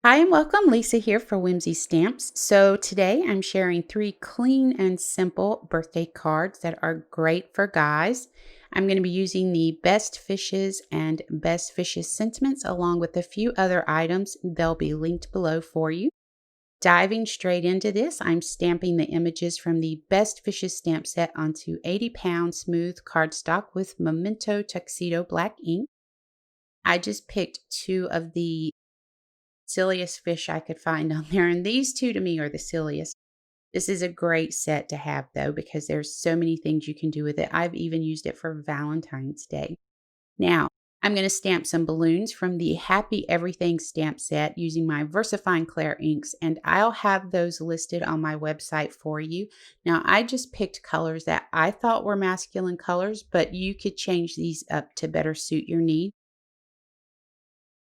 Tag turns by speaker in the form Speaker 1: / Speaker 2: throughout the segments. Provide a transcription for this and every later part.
Speaker 1: Hi and welcome, Lisa here for Whimsy Stamps. So today I'm sharing 3 clean and simple birthday cards that are great for guys. I'm going to be using the best fishes and best fishes sentiments along with a few other items. They'll be linked below for you. Diving straight into this, I'm stamping the images from the best fishes stamp set onto 80-pound smooth cardstock with Memento Tuxedo black ink. I just picked two of the silliest fish I could find on there. And these two to me are the silliest. This is a great set to have though, because there's so many things you can do with it. I've even used it for Valentine's Day. Now, I'm going to stamp some balloons from the Happy Everything stamp set using my VersaFine Clair inks, and I'll have those listed on my website for you. Now, I just picked colors that I thought were masculine colors, but you could change these up to better suit your needs.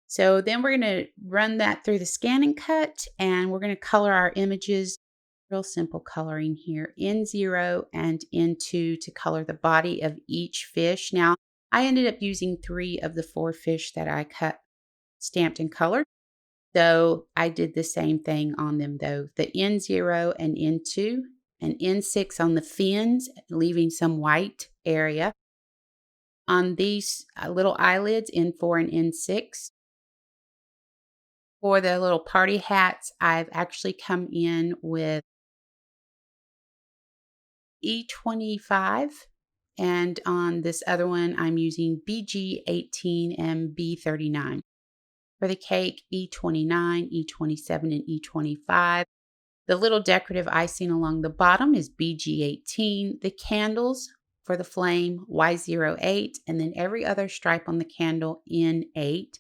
Speaker 1: So then we're going to run that through the scan and cut, and we're going to color our images. Real simple coloring here, N0 and N2 to color the body of each fish. Now, I ended up using 3 of the 4 fish that I cut, stamped, and colored. So I did the same thing on them though. The N0 and N2 and N6 on the fins, leaving some white area. On these little eyelids, N4 and N6. For the little party hats, I've actually come in with E25, and on this other one, I'm using BG18 and B39. For the cake, E29, E27, and E25. The little decorative icing along the bottom is BG18. The candles for the flame, Y08, and then every other stripe on the candle, N8.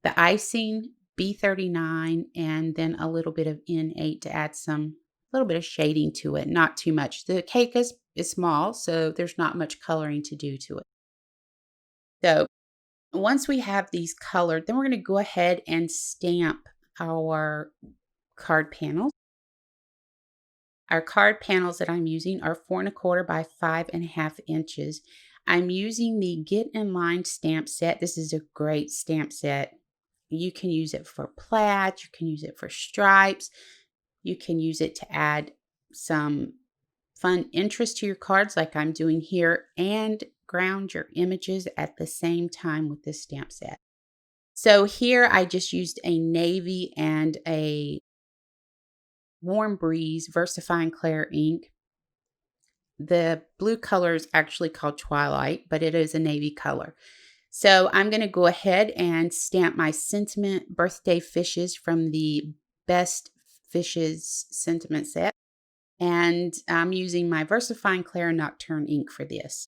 Speaker 1: The icing, B39, and then a little bit of N8 to add some little bit of shading to it, not too much. The cake is small, so there's not much coloring to do to it. So once we have these colored, then we're going to go ahead and stamp our card panels. Our card panels that I'm using are 4¼ by 5½ inches. I'm using the Get in Line stamp set. This is a great stamp set. You can use it for plaid, you can use it for stripes, you can use it to add some fun interest to your cards like I'm doing here, and ground your images at the same time with this stamp set. So here I just used a navy and a Warm Breeze VersaFine Clair ink. The blue color is actually called Twilight, but it is a navy color. So I'm going to go ahead and stamp my sentiment birthday fishes from the Best Fishes sentiment set. And I'm using my VersaFine Clair Nocturne ink for this.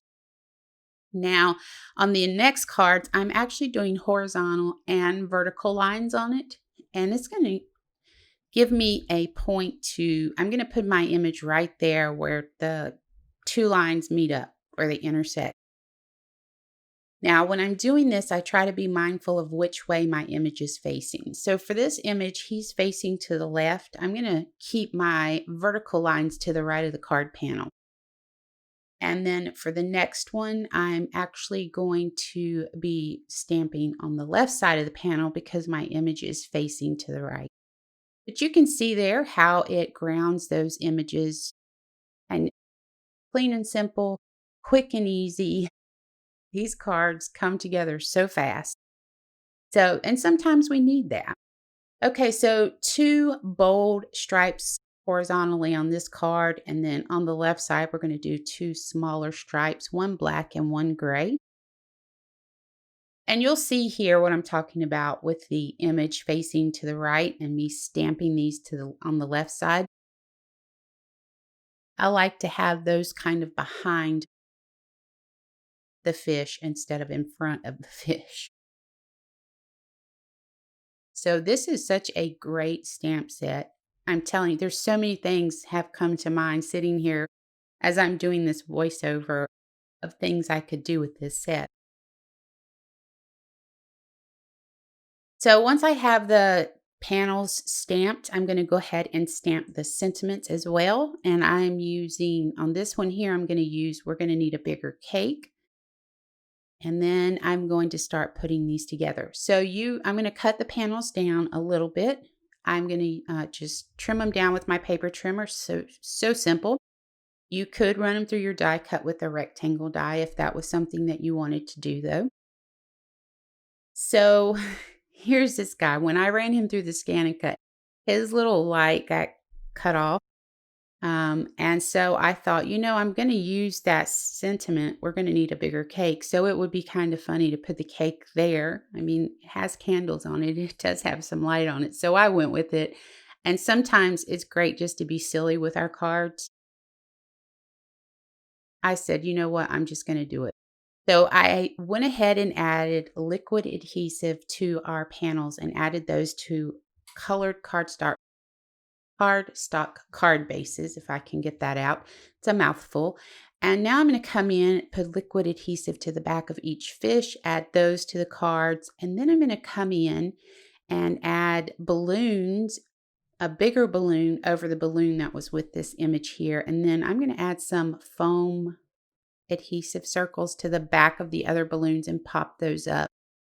Speaker 1: Now, on the next cards, I'm actually doing horizontal and vertical lines on it. And it's going to give me a point to, I'm going to put my image right there where the 2 lines meet up, where they intersect. Now, when I'm doing this, I try to be mindful of which way my image is facing. So for this image, he's facing to the left. I'm going to keep my vertical lines to the right of the card panel. And then for the next one, I'm actually going to be stamping on the left side of the panel because my image is facing to the right. But you can see there how it grounds those images, and clean and simple, quick and easy. These cards come together so fast. So, and sometimes we need that. Okay, so 2 bold stripes horizontally on this card, and then on the left side, we're going to do 2 smaller stripes, one black and one gray. And you'll see here what I'm talking about with the image facing to the right and me stamping these on the left side. I like to have those kind of behind the fish instead of in front of the fish. So this is such a great stamp set. I'm telling you, there's so many things have come to mind sitting here as I'm doing this voiceover of things I could do with this set. So once I have the panels stamped, I'm going to go ahead and stamp the sentiments as well. And I'm using, on this one here, we're going to need a bigger cake. And then I'm going to start putting these together. So I'm going to cut the panels down a little bit I'm going to just trim them down with my paper trimmer. So simple. You could run them through your die cut with a rectangle die if that was something that you wanted to do, though. So here's this guy. When I ran him through the scan and cut, his little light got cut off. And so I thought, I'm going to use that sentiment. We're going to need a bigger cake. So it would be kind of funny to put the cake there. I mean, it has candles on it. It does have some light on it. So I went with it. And sometimes it's great just to be silly with our cards. I said, you know what? I'm just going to do it. So I went ahead and added liquid adhesive to our panels and added those to colored cardstock card bases, if I can get that out. It's a mouthful. And now I'm going to come in, put liquid adhesive to the back of each fish, add those to the cards, and then I'm going to come in and add balloons, a bigger balloon over the balloon that was with this image here. And then I'm going to add some foam adhesive circles to the back of the other balloons and pop those up.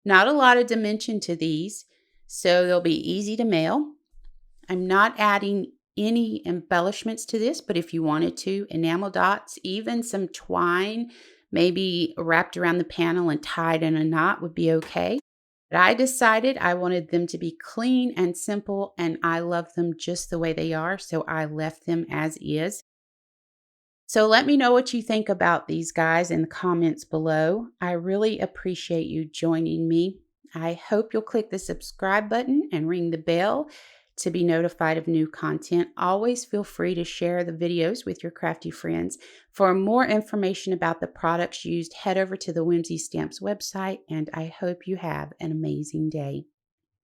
Speaker 1: Not a lot of dimension to these, so they'll be easy to mail. I'm not adding any embellishments to this, but if you wanted to, enamel dots, even some twine, maybe wrapped around the panel and tied in a knot would be okay. But I decided I wanted them to be clean and simple, and I love them just the way they are, so I left them as is. So let me know what you think about these guys in the comments below. I really appreciate you joining me. I hope you'll click the subscribe button and ring the bell to be notified of new content. Always feel free to share the videos with your crafty friends. For more information about the products used, head over to the Whimsy Stamps website, and I hope you have an amazing day.